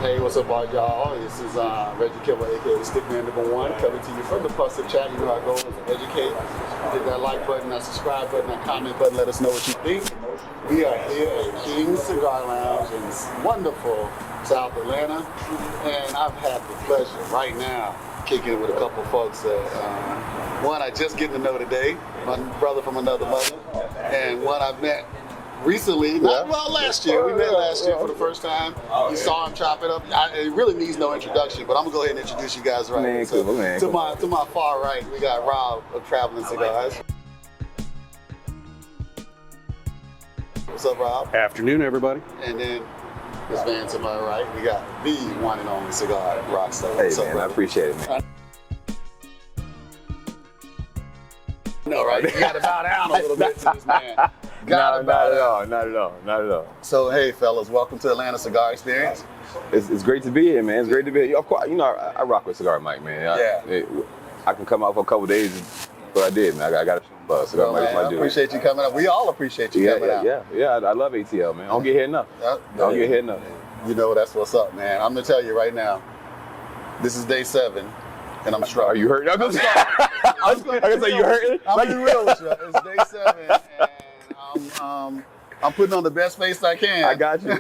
Hey, what's up, all y'all? This is Reggie Kibble, aka Stickman #1, coming to you from the Plus of Chat. You know our goal is to educate. Hit that like button, that subscribe button, that comment button. Let us know what you think. We are here at King's Cigar Lounge in wonderful South Atlanta, and I've had the pleasure right now kicking it with a couple folks that one I just get to know today, my brother from another mother, and one I've met recently, last year. We met last year for the first time. You saw him chop it up. It really needs no introduction, but I'm gonna go ahead and introduce you guys right now. So, to my far right, we got Rob of Traveling Cigars. What's up, Rob? Afternoon, everybody. And then this man to my right, we got the one and only Cigar Rockstar. Hey, man, I appreciate it, man. No, right? You gotta bow down a little bit to this man. Not at all. So, hey, fellas, welcome to Atlanta Cigar Experience. It's great to be here, man. It's great to be here. Of course, you know, I rock with Cigar Mike, man. I can come out for a couple days, but I did, man. I got to show love. Cigar Mike is my dude. I appreciate you coming out. We all appreciate you coming out. Yeah. I love ATL, man. I don't get here enough. You know, that's what's up, man. I'm gonna tell you right now. This is day 7. And I'm struggling. Are you hurting? I'm gonna say you hurting. I'm being real with you. It's day 7, and I'm putting on the best face I can. I got you.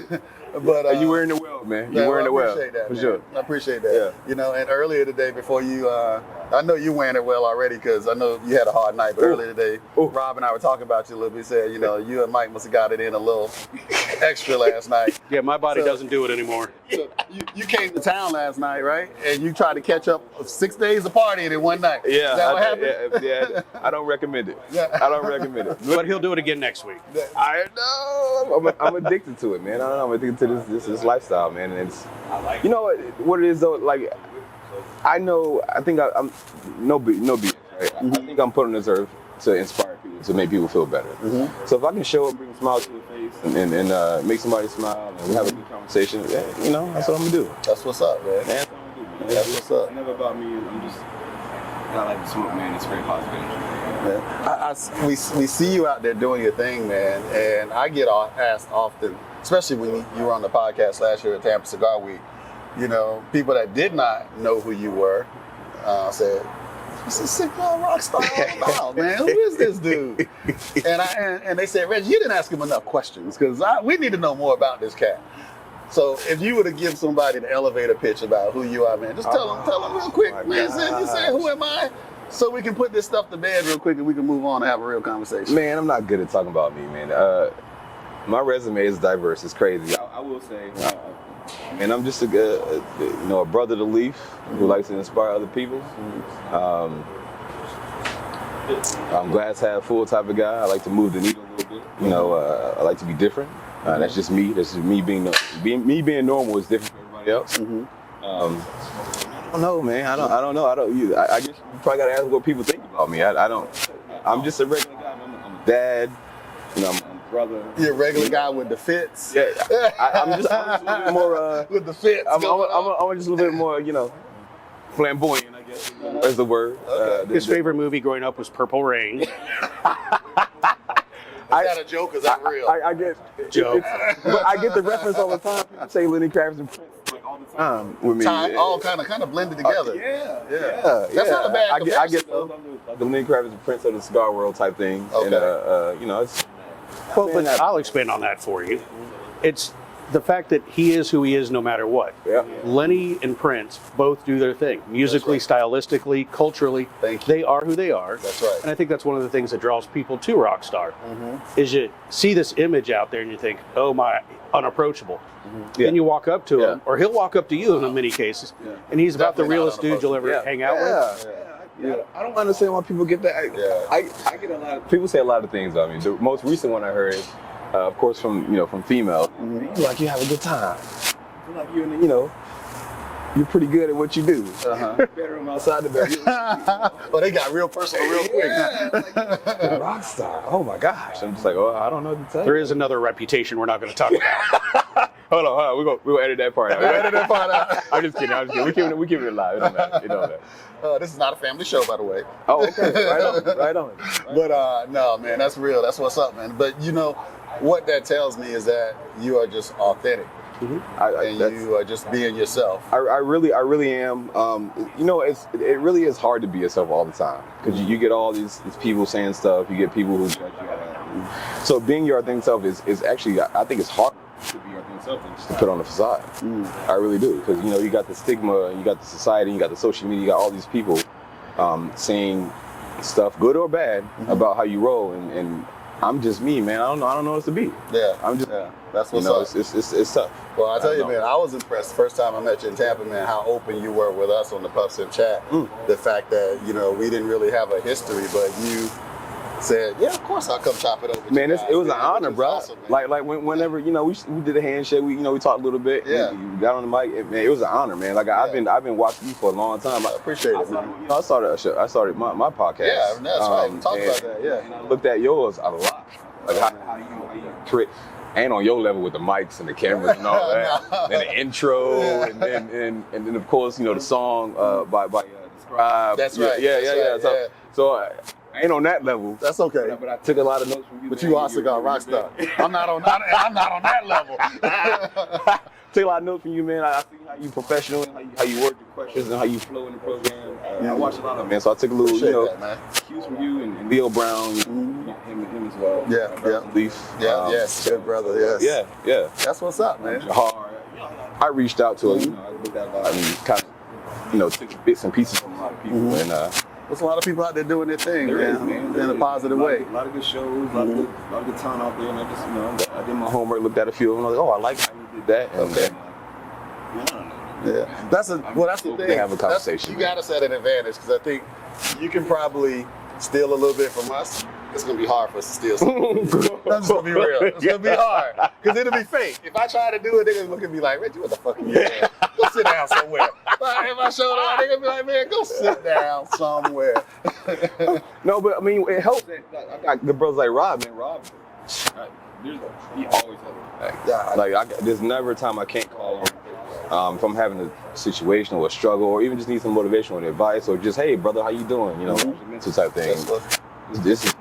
But you wearing the well, man. You wearing the well. I appreciate that, for man. sure. I appreciate that. Yeah. You know, and earlier today, before you, I know you wearing it well already because I know you had a hard night. But earlier today, Rob and I were talking about you a little bit. He said, you know, you and Mike must have got it in a little extra last night. Yeah, my body doesn't do it anymore. So you came to town last night, right? And you tried to catch up 6 days of partying in one night. Yeah. Is that what happened? Yeah. I don't recommend it. I don't recommend it. But he'll do it again next week. I know. I'm addicted to it, man. I don't know. I'm addicted to this lifestyle, man. And it's, you know what it is though. Like, I think I'm no beat. Right? I think I'm put on this earth to inspire people, to make people feel better. So if I can show up, bring a smile to the face, and make somebody smile, and have a good conversation, you know, that's what I'm gonna do. That's what's up, man. That's what I'm gonna do, man. That's what's up. It's never about me. I'm just, I like to smoke, man. It's very positive energy. Man, we see you out there doing your thing, man, and I get asked often, especially when you were on the podcast last year at Tampa Cigar Week. You know, people that did not know who you were said, "What's this Cigar Rockstar all about, man? Who is this dude?" And they said, "Reggie, you didn't ask him enough questions because we need to know more about this cat." So if you were to give somebody the elevator pitch about who you are, man, just tell them real quick. You say, "Who am I?" So we can put this stuff to bed real quick and we can move on and have a real conversation. Man, I'm not good at talking about me, man. My resume is diverse. It's crazy. I will say, and I'm just a brother to Leaf who likes to inspire other people. I'm glass half full type of guy. I like to move the needle a little bit. You know, I like to be different. That's just me. That's just me being normal is different from everybody else. I don't know, man. I don't know. I guess you probably gotta ask what people think about me. I don't. I'm just a regular guy. I'm a dad. You know, I'm a brother. You're a regular guy with the fits. Yeah. I'm just a little bit more. With the fits. I'm just a little bit more, you know, flamboyant, I guess, is the word. Okay. His favorite movie growing up was Purple Rain. Is that a joke? Is that real? I get Joke. but I get the reference all the time. People say Lenny Kravitz and Prince like all the time with me. All kind of blended together. Yeah. That's not a bad comparison. I get the Lenny Kravitz and Prince of the cigar world type thing. Okay. And you know, it's. Well, but I'll expand on that for you. It's the fact that he is who he is no matter what. Yeah. Lenny and Prince both do their thing. Musically, stylistically, culturally. They are who they are. That's right. And I think that's one of the things that draws people to Rockstar. Is you see this image out there and you think, oh my, unapproachable. Then you walk up to him, or he'll walk up to you in many cases, and he's about the realest dude you'll ever hang out with. I don't understand why people get that. I get a lot of people say a lot of things about me. The most recent one I heard is, of course, from female. Like, you have a good time. Like you're pretty good at what you do. Bedroom outside the bedroom. Well, they got real personal real quick. Rockstar. Oh my gosh. I'm just like, I don't know what to tell you. There is another reputation we're not going to talk about. Hold on. We're gonna edit that part out. I'm just kidding. We keep it alive. It don't matter. This is not a family show, by the way. Oh, okay. Right on. But no, man, that's real. That's what's up, man. But you know, what that tells me is that you are just authentic. And you are just being yourself. I really am. You know, it really is hard to be yourself all the time because you get all these people saying stuff. You get people who judge you. So being your authentic self is actually, I think it's hard to be your authentic self and just put on a facade. I really do, because you know you got the stigma, you got the society, you got the social media, you got all these people saying stuff, good or bad, about how you roll, and I'm just me, man. I don't know what else to be. Yeah, I'm just. Yeah. That's what's up. It's tough. Well, I tell you, man, I was impressed the first time I met you in Tampa, man, how open you were with us on the Puff Sip Chat. The fact that, you know, we didn't really have a history, but you said, yeah, of course I'll come chop it over. Man, it was an honor, bro. Awesome, like whenever, you know, we did a handshake, we talked a little bit. Yeah. You got on the mic, man, it was an honor, man. Like I've been watching you for a long time. I appreciate it, man. You know, I started my podcast. Yeah, that's right. We talked about that, yeah. And I looked at yours a lot. Like how you create. And on your level with the mics and the cameras and all that, and the intro, and then of course, you know, the song by Describe. That's right. Yeah. So I ain't on that level. That's okay. But I took a lot of notes from you. But you are Cigar Rockstar. I'm not on that level. Take a lot of notes from you, man. I see how you professional, and how you work the questions, and how you flow in the program. I watch a lot of it, man. So I took a little, cues from you and Leo Brown, him as well. Yeah. Leaf. Yes. Good brother. Yes. Yeah. That's what's up, man. Hard. I reached out to her, you know, I looked at a lot and kind of, you know, took bits and pieces from a lot of people, and there's a lot of people out there doing their thing, man, in a positive way. A lot of good shows, a lot of good time out there, and I just, you know, I did my homework, looked at a few, and I was like, oh, I like how you did that, and then, that's the thing. They have a conversation. You got us at an advantage because I think you can probably steal a little bit from us. It's gonna be hard for us to steal something. I'm just gonna be real. It's gonna be hard because it'll be fake. If I try to do it, they're gonna look at me like, Reggie, what the fuck are you doing? Go sit down somewhere. If I show them, they're gonna be like, man, go sit down somewhere. No, but I mean, it helps that I got good brothers like Rob, man. Rob, he always has it. Like, there's never a time I can't call him. If I'm having a situation or a struggle, or even just need some motivational advice, or just, hey, brother, how you doing? You know, mental type thing. This is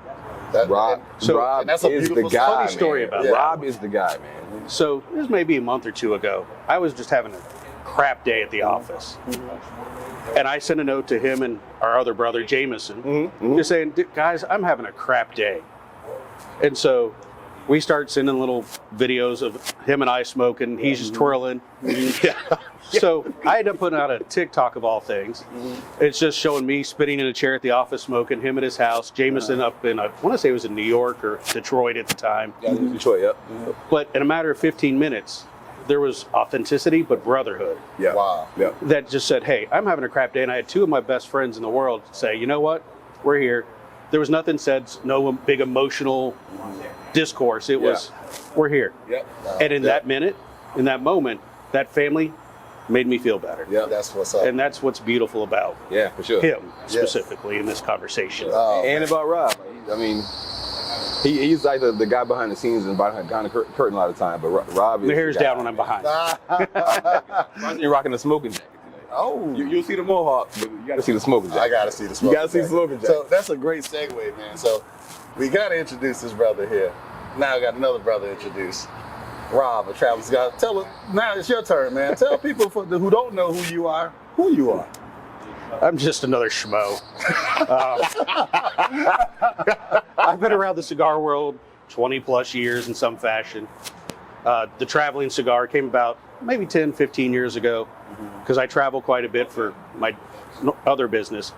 Rob. Rob that's a is the guy. Funny story man. about that. Rob is the guy, man. So this may be a month or two ago. I was just having a crap day at the office, and I sent a note to him and our other brother Jameson, just saying, guys, I'm having a crap day. And so we start sending little videos of him and I smoking. He's just twirling. So I ended up putting out a TikTok of all things. It's just showing me spitting in a chair at the office smoking, him at his house, Jameson up in, I want to say it was in New York or Detroit at the time. Yeah, Detroit, yep. But in a matter of 15 minutes, there was authenticity, but brotherhood. Yeah. Wow. Yeah. That just said, hey, I'm having a crap day. And I had two of my best friends in the world say, you know what? We're here. There was nothing said, no big emotional discourse. It was, we're here. Yep. And in that minute, in that moment, that family made me feel better. Yeah, that's what's up. And that's what's beautiful about for sure. him specifically in this conversation. And about Rob. I mean, he's like the guy behind the scenes and behind the curtain a lot of the time, but Rob is the hair's down when I'm behind. You're rocking the smoking jacket today. Oh. You'll see the mohawk, but you got to see the smoking jacket. I got to see the smoking jacket. You got to see the smoking jacket. So that's a great segue, man. So we got to introduce this brother here. Now I got another brother to introduce. Rob, a Traveling Cigar. Tell us, now it's your turn, man. Tell people who don't know who you are. I'm just another schmo. I've been around the cigar world 20 plus years in some fashion. The Traveling Cigar came about maybe 10, 15 years ago because I travel quite a bit for my other business.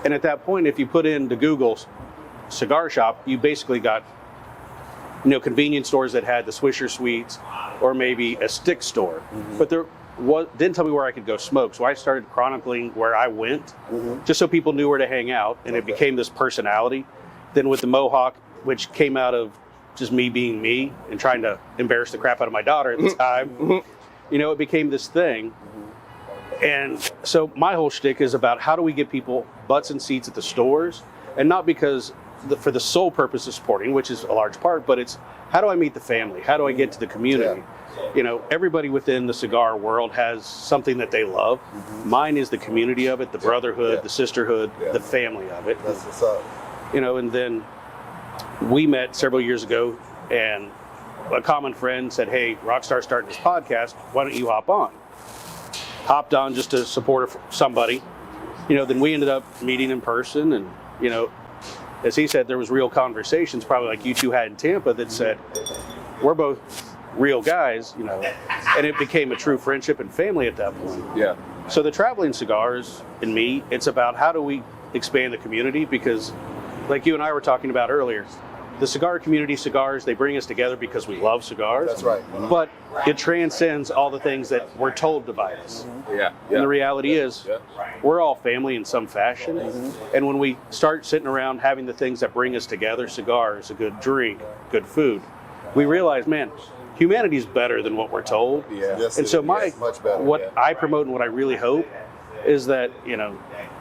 And at that point, if you put into Google cigar shop, you basically got convenience stores that had the Swisher Sweets or maybe a stick store. But there didn't tell me where I could go smoke. So I started chronicling where I went just so people knew where to hang out. And it became this personality. Then with the Mohawk, which came out of just me being me and trying to embarrass the crap out of my daughter at the time, it became this thing. And so my whole shtick is about how do we get people butts and seats at the stores, and not because for the sole purpose of supporting, which is a large part, but it's how do I meet the family? How do I get to the community? Everybody within the cigar world has something that they love. Mine is the community of it, the brotherhood, the sisterhood, the family of it. That's what's up. And then we met several years ago, and a common friend said, hey, Rockstar's starting this podcast. Why don't you hop on? Hopped on just to support somebody. Then we ended up meeting in person. And, as he said, there was real conversations, probably like you two had in Tampa, that said, we're both real guys, and it became a true friendship and family at that point. Yeah. So the Traveling Cigars and me, it's about how do we expand the community, because like you and I were talking about earlier, the cigar community, cigars, they bring us together because we love cigars. That's right. But it transcends all the things that we're told divide us. Yeah. And the reality is, we're all family in some fashion. And when we start sitting around having the things that bring us together, cigars, a good drink, good food, we realize, man, humanity is better than what we're told. Yeah. Yes, And so much better. what I promote and what I really hope is that,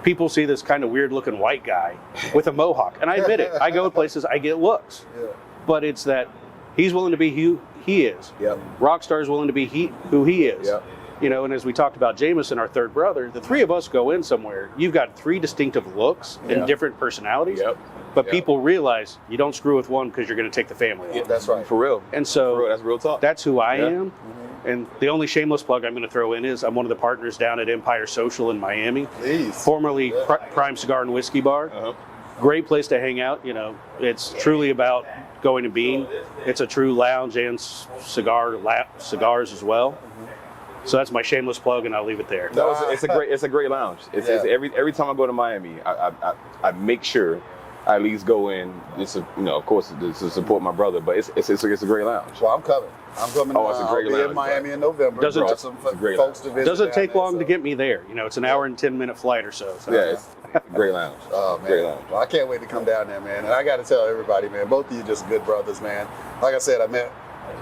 people see this kind of weird looking white guy with a mohawk. And I admit it, I go to places, I get looks. Yeah. But it's that he's willing to be who he is. Yep. Rockstar is willing to be who he is. Yep. And as we talked about Jameson, our third brother, the three of us go in somewhere, you've got three distinctive looks and different personalities. Yep. But people realize you don't screw with one because you're going to take the family on. That's right. For real. And so For real. That's real talk. that's who I am. And the only shameless plug I'm going to throw in is I'm one of the partners down at Empire Social in Miami, Please. formerly Prime Cigar and Whiskey Bar. Great place to hang out. It's truly about going to Bean. It's a true lounge and cigars as well. So that's my shameless plug, and I'll leave it there. No, it's a great lounge. It's every time I go to Miami, I make sure I at least go in. Just of course, to support my brother. But it's a great lounge. Well, I'm coming. It's a great lounge, I'll be in Miami in November. Doesn't Brought t- some a great folks to visit. Doesn't take down there, long to get me there. It's an hour and 10-minute flight or so. Yeah, it's a great lounge. Oh, man. Great lounge. Well, I can't wait to come down there, man. And I got to tell everybody, man, both of you just good brothers, man. Like I said, I met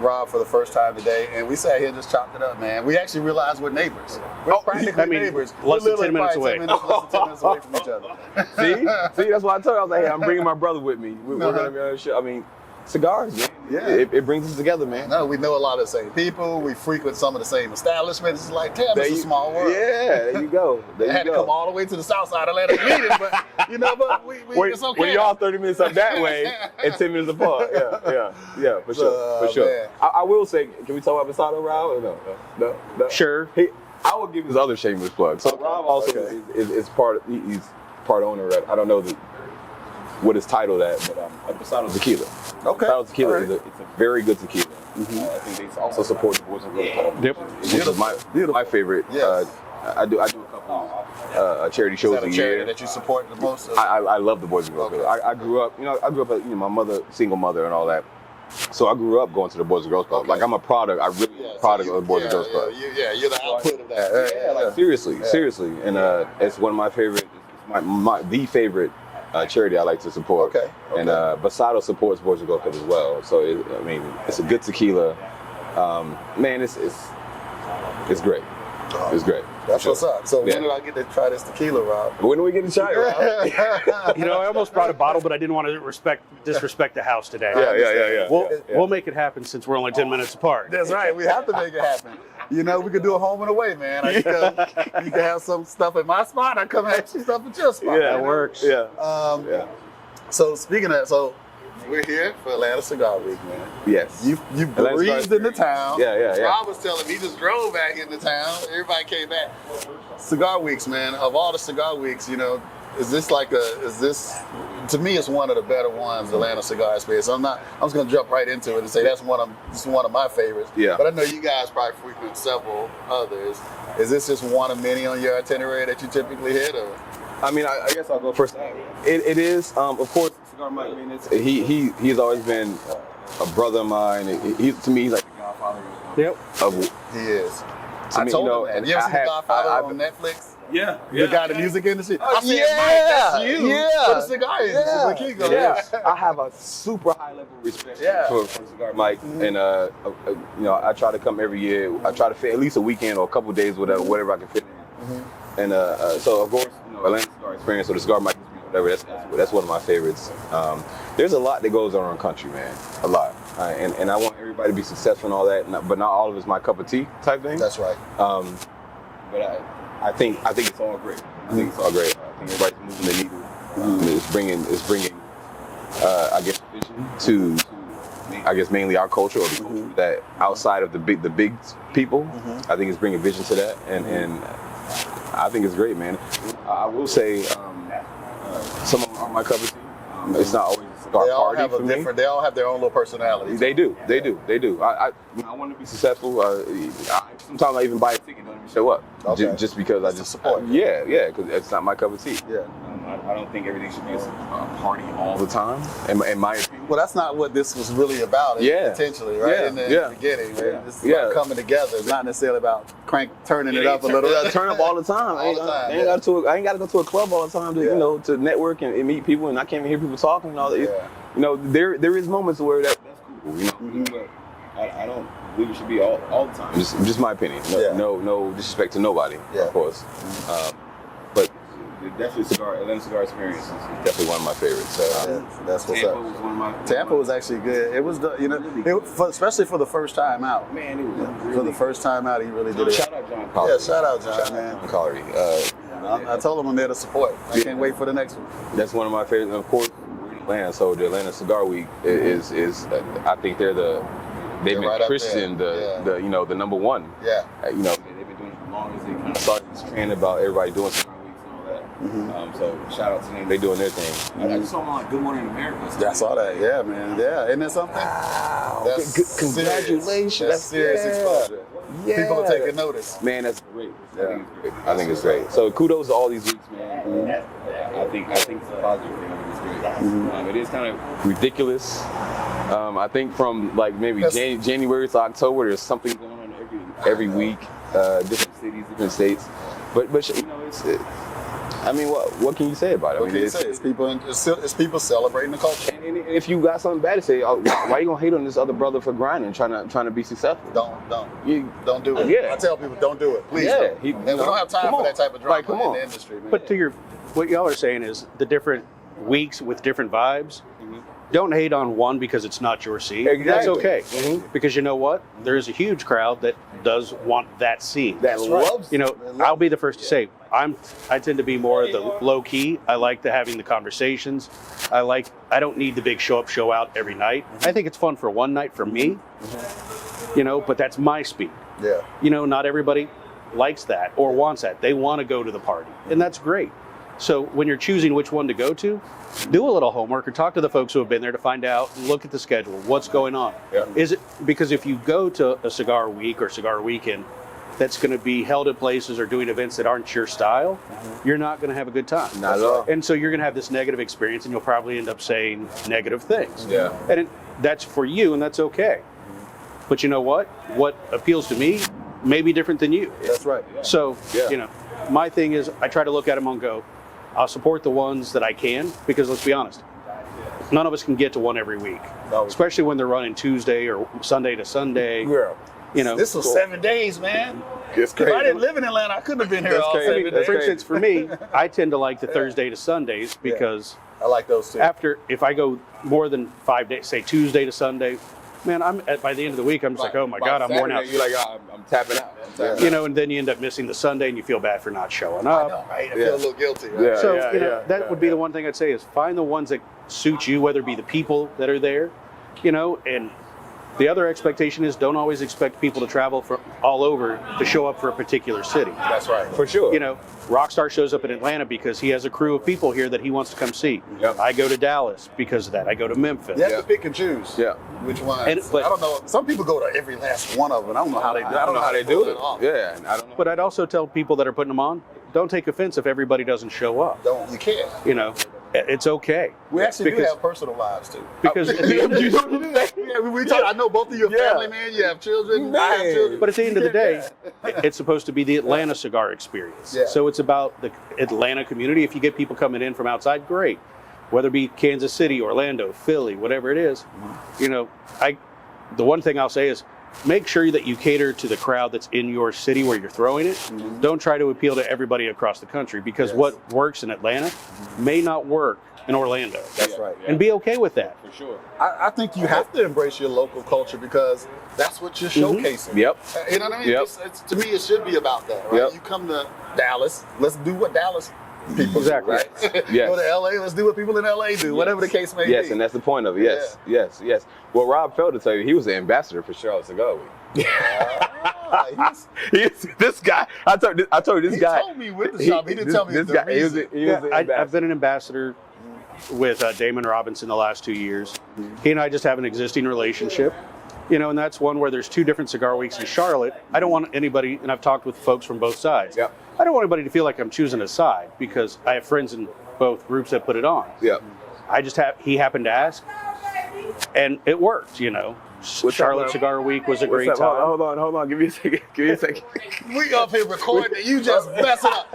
Rob for the first time today, and we sat here and just chopped it up, man. We actually realized we're neighbors. We're practically neighbors. less We're than 10 minutes away. less than 10 minutes away from each other. See, that's why I told you. I was like, hey, I'm bringing my brother with me. We're gonna be on the show. I mean, cigars, man. Yeah. It brings us together, man. No, we know a lot of the same people. We frequent some of the same establishments. It's like, damn, it's a small world. Yeah, there you go. I had to come all the way to the south side of Atlanta to meet him, but it's okay. When y'all 30 minutes up that way and 10 minutes apart. Yeah, for sure. Man. I will say, can we talk about Basado, Rob? Or no. Sure. I will give his other shameless plug. So Rob also is part. He's part owner at, I don't know what his title at, but Basado Tequila. Okay. Basado Tequila Right. it's a very good tequila. I think they also support the Boys and Girls Club. Yep. Which is my favorite. Yes. I do a couple charity Is shows that a a charity year. that you support the most? I love the Boys and Girls Club. I grew up, my mother, single mother and all that. So I grew up going to the Boys and Girls Club. Okay. I'm a product. I really am a product of the Boys and Girls Club. You're the output of that. Seriously. And it's one of my favorite, the favorite charity I like to support. Okay. And Basado supports Boys and Girls Club as well. So it's a good tequila. Man, it's great. It's great. That's Sure. what's up. So Yeah. when did I get to try this tequila, Rob? When do we get to try it, Rob? I almost brought a bottle, but I didn't want to disrespect the house today. Yeah. We'll make it happen since we're only 10 minutes apart. That's right. We have to make it happen. We could do a home and away, man. You can have some stuff at my spot. I come have some stuff at your spot. Yeah, That works. Yeah. So speaking of that, we're here for Atlanta Cigar Week, man. Yes. You Atlanta breezed Cigar into town. Yeah. Rob was telling me he just drove back into town. Everybody came back. Cigar Weeks, man. Of all the cigar weeks, to me, it's one of the better ones, Atlanta Cigar Experience. I'm just gonna jump right into it and say this is one of my favorites. Yeah. But I know you guys probably frequent several others. Is this just one of many on your itinerary that you typically hit, or? I mean, I guess I'll go first. It is, of course, Cigar Mike. I mean, he's always been a brother of mine. To me, he's like the godfather. Yep. He is. To I me, told him that. You ever seen The Godfather on Netflix? Yeah. The guy in the music industry. I said, Yeah, Mike, that's you. yeah. For the cigar industry. Where King goes. Yeah. I have a super high level of respect for Cigar Mike, and I try to come every year. I try to fit at least a weekend or a couple days, whatever I can fit in. And so of course, Atlanta Cigar Experience or the Cigar Mike, whatever. That's one of my favorites. There's a lot that goes on in our country, man. A lot, and I want everybody to be successful and all that. But not all of it's my cup of tea type thing. That's right. But I think it's all great. I think it's all great. I think everybody's moving the needle. It's bringing I guess vision to I guess mainly our culture, or the culture that outside of the big people, I think it's bringing vision to that, and I think it's great, man. I will say, some of them are my cup of tea. It's not always a cigar party for me. They all have their own little personalities. They do. I want to be successful. Sometimes I even buy a ticket, don't even show up, just because I just support. Yeah, because it's not my cup of tea. Yeah. I don't think everything should be a party all the time. In my opinion. Well, that's not what this was really about. Potentially, right? In the beginning, right? It's about coming together. It's not necessarily about turning it up a little. Turn up all the time. All the time. I ain't got to go to a club all the time to to network and meet people, and I can't even hear people talking and all that. You know, there is moments where that's cool. You know, but I don't believe it should be all the time. Just my opinion. No disrespect to nobody, of course. But definitely Atlanta Cigar Experience is definitely one of my favorites. That's what's Tampa up. was one of my. Tampa was actually good. It was, especially for the first time out. Man, it was really, for the first time out, he really did it. Shout out John Collery. Yeah, shout out John, man. John Collery. I told him I'm there to support. I can't wait for the next one. That's one of my favorites. And of course, we're in Atlanta, so the Atlanta Cigar Week is I think they've been right christened the the number one. Yeah. They've been doing it as long as they kind of started this trend about everybody doing cigar weeks and all that. So shout out to them, they doing their thing. I just saw them on like Good Morning America. I saw that, yeah, man. Yeah, isn't that something? Wow. That's Congratulations. Serious. That's serious exposure. Yeah. People are taking notice. Man, that's great. I think it's great. So kudos to all these weeks, man. I think it's a positive thing. It's great. It is kind of ridiculous. I think from like maybe January to October, there's something going on every week, different cities, different states. But it's. I mean, what can you say about it? What can you say? It's people celebrating the culture. And if you got something bad to say, why you gonna hate on this other brother for grinding, trying to be successful? Don't do it. Yeah. I tell people, don't do it. Please. Yeah. We don't have time for that type of drama in the industry, man. But to what y'all are saying is the different weeks with different vibes. Don't hate on one because it's not your scene. Exactly. That's okay. Because you know what? There's a huge crowd that does want that scene. That loves. I'll be the first to say, I tend to be more of the low key. I like having the conversations. I don't need the big show up, show out every night. I think it's fun for one night for me. But that's my speed. Yeah. Not everybody likes that or wants that. They want to go to the party, and that's great. So when you're choosing which one to go to, do a little homework or talk to the folks who have been there to find out, look at the schedule, what's going on. Yeah. Is it because if you go to a cigar week or cigar weekend that's going to be held at places or doing events that aren't your style, you're not going to have a good time. Not at all. And so you're going to have this negative experience, and you'll probably end up saying negative things. Yeah. And that's for you, and that's okay. But you know what? What appeals to me may be different than you. That's right. So, my thing is I try to look at them and go, I'll support the ones that I can, because let's be honest, none of us can get to one every week, especially when they're running Tuesday or Sunday to Sunday. Yeah. This was 7 days, man. It's crazy. If I didn't live in Atlanta, I couldn't have been here all 7 days. For instance, for me, I tend to like the Thursday to Sundays because I like those too. if I go more than 5 days, say Tuesday to Sunday, man, by the end of the week, I'm just like, oh my God, I'm worn out. You're like, I'm tapping out. And then you end up missing the Sunday and you feel bad for not showing up. I know, right? I feel a little guilty. Right? Yeah. So, that would be the one thing I'd say is find the ones that suit you, whether it be the people that are there, and the other expectation is don't always expect people to travel from all over to show up for a particular city. That's right. For sure. Rockstar shows up in Atlanta because he has a crew of people here that he wants to come see. Yep. I go to Dallas because of that. I go to Memphis. You have to pick and choose. Yeah. Which one? But I don't know. Some people go to every last one of them. I don't know how they do it. I don't know how they do it. Off. Yeah. I don't know. But I'd also tell people that are putting them on, don't take offense if everybody doesn't show up. You can't. It's okay. We actually do have personal lives too. Because at the end, we talk. I know both of you are family, man. You have children. I have children. but at the end of the day, it's supposed to be the Atlanta cigar experience. Yeah. So it's about the Atlanta community. If you get people coming in from outside, great. Whether it be Kansas City, Orlando, Philly, whatever it is, the one thing I'll say is make sure that you cater to the crowd that's in your city where you're throwing it. Mm-hmm. Don't try to appeal to everybody across the country because what works in Atlanta may not work in Orlando. That's right. And be okay with that. For sure. I think you have to embrace your local culture because that's what you're showcasing. Yep. You know what I mean? Yep. To me, it should be about that, right? Yep. You come to Dallas, let's do what Dallas people Exactly. do, right? Yes. Go to LA, let's do what people in LA do, whatever the case may be. Yes, and that's the point of it. Yes. Well, Rob failed to tell you he was the ambassador for Charlotte Cigar Week. This guy. I told you this guy. He told me with the shop. He didn't tell me this the guy. reason. He was the ambassador. I've been an ambassador with Damon Robinson the last 2 years. He and I just have an existing relationship. And that's one where there's 2 different cigar weeks in Charlotte. I don't want anybody, and I've talked with folks from both sides. Yep. I don't want anybody to feel like I'm choosing a side because I have friends in both groups that put it on. Yeah. He happened to ask, and it worked, Charlotte Cigar Week was a great time. Hold on. Give me a second. We up here recording and you just mess it up.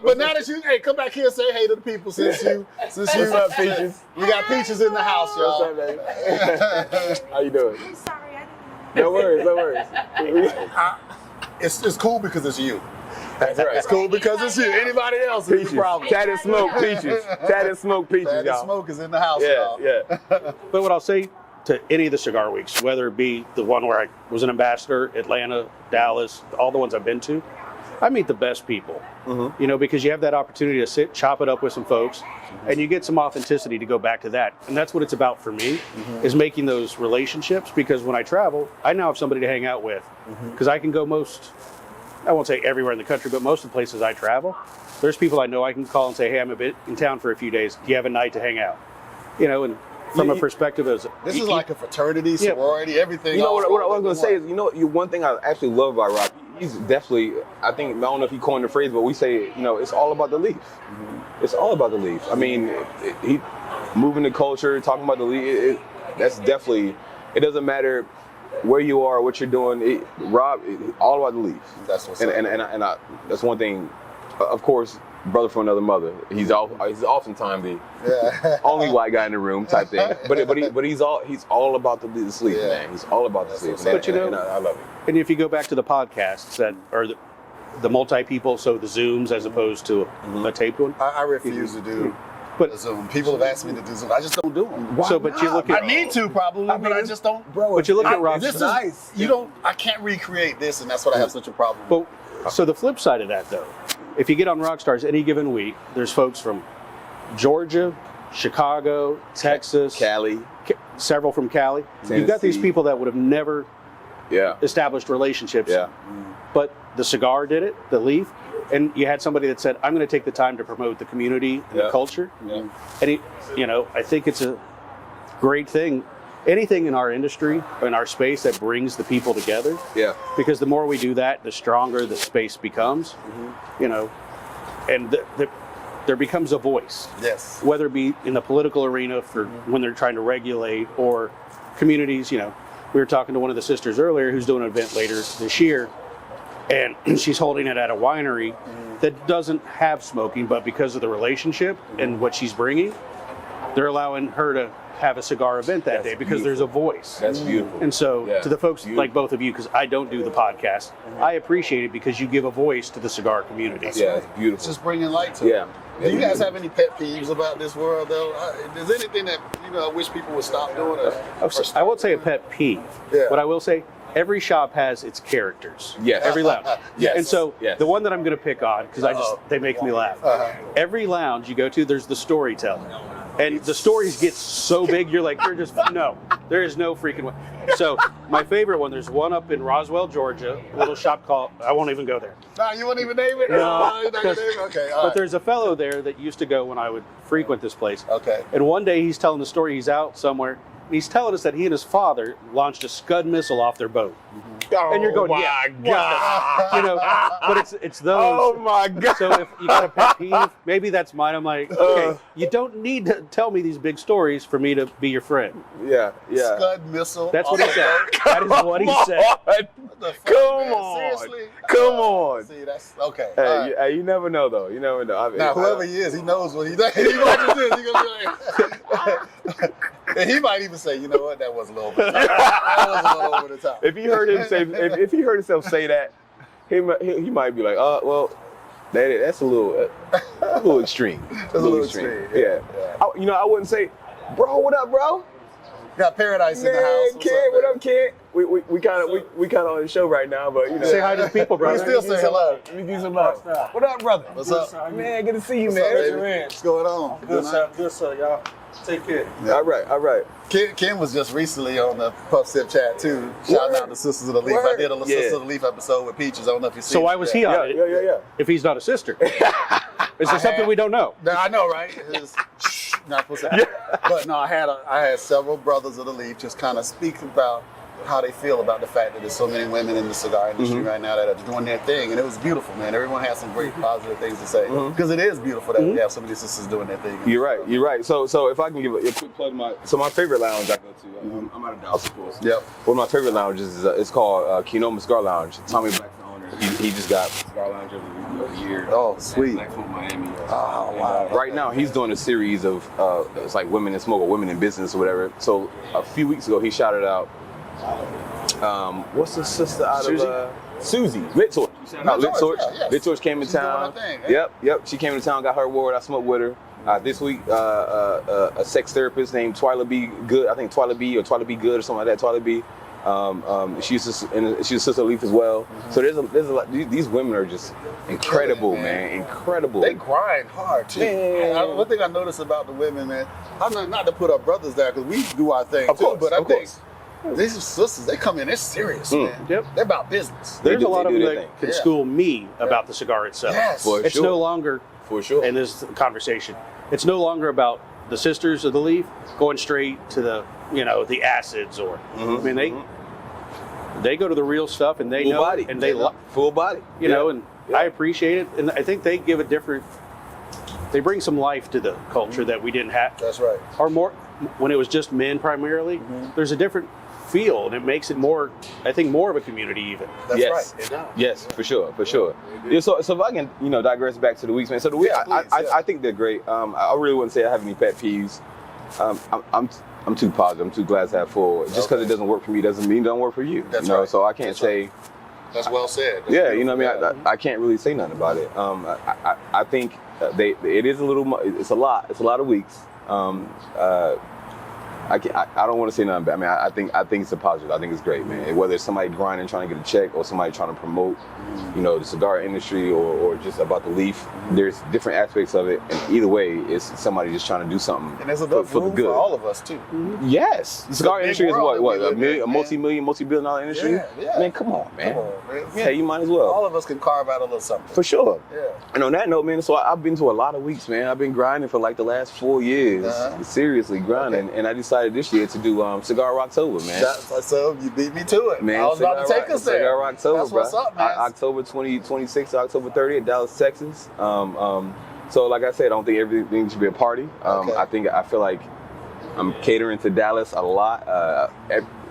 But now that come back here and say hey to the people since you. What's up, Peaches? We got Peaches in the house, y'all. What's up, baby? How you doing? I'm sorry, I didn't know. No worries. It's cool because it's you. That's right. It's cool because it's you. Anybody else is Peaches. the problem. Tat and smoke peaches. Tat and smoke peaches, Bad y'all. Smoke is in the house, Yeah, y'all. yeah. But what I'll say to any of the cigar weeks, whether it be the one where I was an ambassador, Atlanta, Dallas, all the ones I've been to, I meet the best people, because you have that opportunity to sit, chop it up with some folks, and you get some authenticity to go back to that. And that's what it's about for me, is making those relationships, because when I travel, I now have somebody to hang out with, because I can go I won't say everywhere in the country, but most of the places I travel, there's people I know I can call and say, hey, I'm a bit in town for a few days. Do you have a night to hang out? And from a perspective as this is like a fraternity, sorority, everything. You know what I was going to say is, one thing I actually love about Rob, he's definitely, I don't know if he coined the phrase, but we say, it's all about the leaf. It's all about the leaf. I mean, he moving the culture, talking about the leaf, that's definitely, it doesn't matter where you are, what you're doing, Rob, all about the leaf. That's what's and that's one thing, of course, brother from another mother. He's oftentimes the only white guy in the room type thing. But he's all about the sleep, man. He's all about the sleep. But and I love it. And if you go back to the podcasts that are the multi-people, so the Zooms as opposed to a taped one. I refuse to do a Zoom. People have asked me to do Zoom. I just don't do them. But you look at I need to probably, but I just don't. Bro, but you look at Rob. This is nice. I can't recreate this, and that's what I have such a problem with. But so the flip side of that, though, if you get on Rockstars any given week, there's folks from Georgia, Chicago, Texas, Cali, several from Cali. Tennessee. You've got these people that would have never established relationships. Yeah. But the cigar did it, the leaf, and you had somebody that said, I'm going to take the time to promote the community and the culture. Yeah. And I think it's a great thing. Anything in our industry, in our space that brings the people together. Yeah. Because the more we do that, the stronger the space becomes. And there becomes a voice. Yes. Whether it be in the political arena for when they're trying to regulate, or communities. We were talking to one of the sisters earlier who's doing an event later this year, and she's holding it at a winery that doesn't have smoking, but because of the relationship and what she's bringing, they're allowing her to have a cigar event that day because there's a voice. That's beautiful. And so to the folks like both of you, because I don't do the podcast, I appreciate it because you give a voice to the cigar community. Yeah, it's beautiful. It's just bringing light to it. Yeah. Do you guys have any pet peeves about this world, though? Is there anything that I wish people would stop doing? I won't say a pet peeve, but I will say every shop has its characters. Yes. Every lounge. Yes. And so Yes. the one that I'm going to pick on, because they make me laugh. Every lounge you go to, there's the storytelling. And the stories get so big, you're like, there is no freaking way. So my favorite one, there's one up in Roswell, Georgia, a little shop called, I won't even go there. No, you won't even name it? No, You're not gonna name it? Okay, all But right. there's a fellow there that used to go when I would frequent this place. Okay. And one day he's telling the story, he's out somewhere, and he's telling us that he and his father launched a Scud missile off their boat. And you're going, my God. But it's those. Oh my God. So if you got a pet peeve, maybe that's mine. I'm like, okay, you don't need to tell me these big stories for me to be your friend. Yeah. Scud missile. That's what he said. That is what he said. What the fuck, Come man? on. Seriously? Come on. See, that's okay. All right. Hey, you never know, though. You never know. Now, whoever he is, he knows what he does. He watches this. He's gonna be like, and he might even say, you know what, that was a little over the top. That was a little over the top. If he heard him say, if he heard himself say that, he might be like, well, that's a little extreme. That's a little extreme. Yeah. I wouldn't say, bro, what up, bro? Got Paradise in the house. Man, kid, what up, kid? we kind of on the show right now, but you know. Say hi to the people, We brother. still say hello. Let me do some love. What up, brother? What's up? Man, good to see you, What's up, man. baby? What's going on? Good sir, y'all. Take care. Yeah. All right. Kim was just recently on the Puff Sip Chat too. Shout out to Sisters of the Leaf. I did a Sisters of the Leaf episode with Peaches. I don't know if you see. So why was he on it? Yeah. If he's not a sister, is there something we don't know? No, I know, right? It's not supposed to. But no, I had several brothers of the Leaf just kind of speak about how they feel about the fact that there's so many women in the cigar industry right now that are doing their thing, and it was beautiful, man. Everyone has some great positive things to say because it is beautiful that we have so many sisters doing their thing. You're right. So if I can give a quick plug, my favorite lounge I go to, I'm out of Dallas, of course. Yep. One of my favorite lounges is it's called Cu'noma Cigar Lounge. Tommy Black's the owner. He just got Cigar Lounge of the year. Oh, sweet. Black Folk Miami. Oh, wow. Right now, he's doing a series of it's like women in smoke or women in business or whatever. So a few weeks ago, he shouted out. What's the sister out of Susie? Lit Torch. Lit Torch. Yeah. Lit Torch came to She's doing town. her thing, eh? Yep. She came to town, got her award. I smoked with her. This week, a sex therapist named Twyla B. Good. I think Twyla B. or Twyla B. Good or something like that. Twyla B. She's a sister Leaf as well. So there's a lot. These women are just incredible, man. Incredible. They grind hard too. Man. One thing I noticed about the women, man, I'm not to put our brothers down because we do our thing Of too. course, But I of think course. these sisters, they come in, they're serious, man. Yep. They're about business. There's do- a lot they of do them their that thing. can school me about the cigar itself. Yes. For It's sure. no longer, For sure. and this conversation, it's no longer about the sisters of the Leaf going straight to the acids or I mean they go to the real stuff and they Full know body. and they full body. you know, and I appreciate it, and I think they give a different. They bring some life to the culture that we didn't have, That's right. or more when it was just men primarily. There's a different feel, and it makes it more, I think, more of a community even. That's Yes. right. It does. Yes, for sure. Yeah, so if I can, digress back to the weeks, man. So the week, Yeah, please, I think they're great. I really wouldn't say I have any pet peeves. I'm too positive. I'm too glass half full. Just because it doesn't work for me doesn't mean it don't work for you. That's you know, right. so I can't That's say. That's well said. That's Yeah, you know what I beautiful. mean. I can't really say nothing about it. I think it is a little. It's a lot. It's a lot of weeks. I don't want to say nothing bad. I mean, I think it's a positive. I think it's great, man. Whether it's somebody grinding, trying to get a check, or somebody trying to promote, the cigar industry, or just about the leaf. There's different aspects of it, and either way, it's somebody just trying to do something And there's enough for the room good. for all of us too. Yes, the cigar a big industry is world what that we live in, man. multi-billion-dollar industry. Yeah. Man, come on, man. Come on, man. Yeah, you might as well. All of us can carve out a little something. For sure. Yeah. And on that note, man, so I've been to a lot of weeks, man. I've been grinding for like the last 4 years, seriously grinding. And I decided this year to do Cigar Rocktober, man. So you beat me to it. Man, I was about to take us there. Cigar Rocktober, That's bro. what's up, man. October 26th to October 30th, Dallas, Texas. So like I said, I don't think everything should be a party. I feel like I'm catering to Dallas a lot.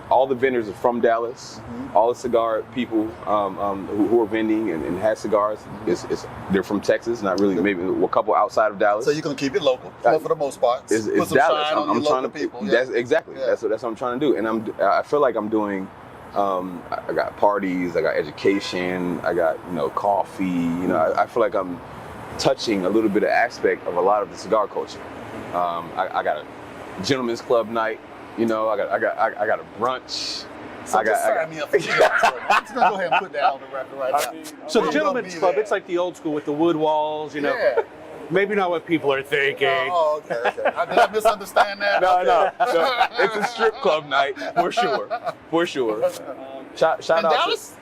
All the vendors are from Dallas. All the cigar people who are vending and have cigars, they're from Texas. Not really, maybe a couple outside of Dallas. So you're gonna keep it local, for the most part. It's Put some Dallas. shine on I'm your trying local to. people. That's exactly. Yeah. That's what I'm trying to do. And I feel like I'm doing. I got parties. I got education. I got coffee. I feel like I'm touching a little bit of aspect of a lot of the cigar culture. I got a gentleman's club night. I got a brunch. So just sign me up for Cigar Rocktober. I'm just gonna go ahead and put that on the record right now. So the I'm gentleman's gonna club, be it's like the old school with the wood walls, Yeah. Maybe not what people are thinking. Oh, okay. Did I misunderstand that? No. It's a strip club night for sure. Shout And out Dallas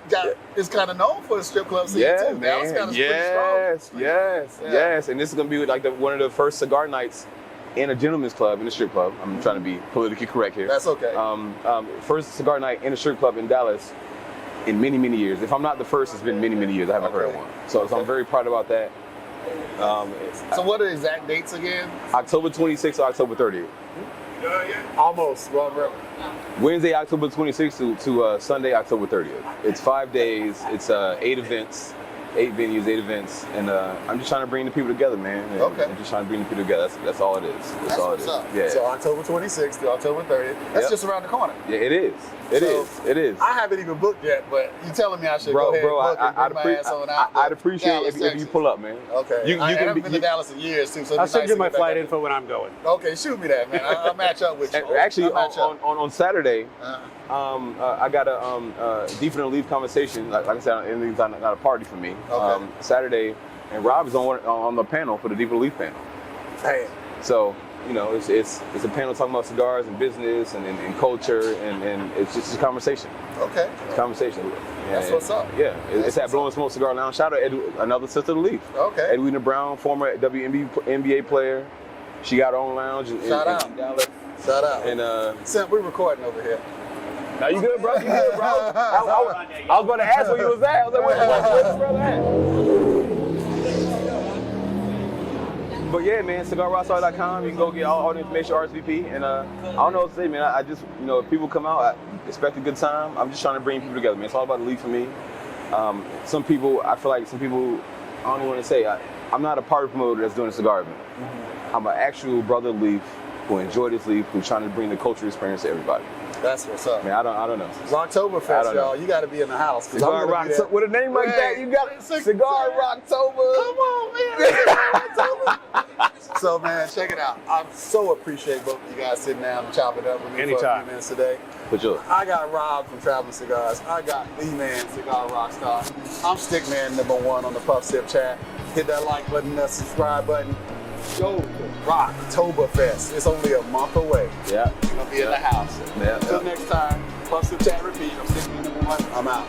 is kind of known for the strip club scene Yeah, too. Dallas man. kind of pretty strong. Yes. And this is gonna be like one of the first cigar nights in a gentleman's club, in a strip club. I'm trying to be politically correct here. That's okay. First cigar night in a strip club in Dallas in many, many years. If I'm not the first, it's been many, many years. I haven't heard of one. So I'm very proud about that. So what are the exact dates again? October 26th to October 30th. Almost. Wednesday, October 26th to Sunday, October 30th. It's 5 days. It's 8 events. 8 venues, 8 events, and I'm just trying to bring the people together, man. And, Okay. I'm just trying to bring the people together. That's all it is. That's all it is. Up. Yeah. So October 26th to October 30th. That's Yep. just around the corner. Yeah, it is. It So, is. It is. I haven't even booked yet, but you telling me I should Bro, go ahead and book and I'd, bring my ass on out. I'd appreciate Dallas, if you Texas. pull up, man. Okay. You I can haven't been to Dallas in years too, so I'll it'd be send nice you to my get back flight out info when I'm going. there. Okay, shoot me that, man. I'll match up with you. Actually, I'll match up. on Saturday, Uh-huh. I got a deep in the leaf conversation. Like I said, it's not a party for me. Okay. Saturday, and Rob is on the panel for the deep in the leaf panel. Damn. So you know, it's a panel talking about cigars and business and culture, and it's just a conversation. Okay. It's a conversation. That's what's up. Yeah, That's it's at what's Blowin Smoke Cigar Lounge. Shout out another sister of the leaf. Okay. Edwina Brown, former WNBA player. She got her own lounge in Shout out. in Dallas. Shout out. And Simp, we're recording over here. now you good, bro? You good, bro? I was going to ask where you was at. I was like, where's this brother at? But yeah, man, cigarrockstar.com. You can go get all the information, RSVP. And I don't know what to say, man. I just, you know, if people come out, I expect a good time. I'm just trying to bring people together, man. It's all about the leaf for me. Some people, I feel like some people, I don't even want to say, I'm not a party promoter that's doing a cigar event. I'm an actual brother leaf who enjoy this leaf, who's trying to bring the culture experience to everybody. That's what's up. Man, I don't know. Rocktoberfest, I don't know. y'all. You got to be in the house. 'cause Cigar I'm gonna be there. Rocktober. With a name like that, you got Cigar Rocktober. Come on, man. Cigar Rocktober. So, man, check it out. I so appreciate both of you guys sitting down and chopping it up with me for a Anytime. few minutes today. For sure. I got Rob from Traveling Cigars. I got the man, Cigar Rockstar. I'm Stickman #1 on the Puff Sip chat. Hit that like button, that subscribe button. Go to Rocktoberfest. It's only a month away. Yeah. You're going to be in the house. Yeah. Until next time, Puff Sip chat repeat. I'm Stickman #1. I'm out.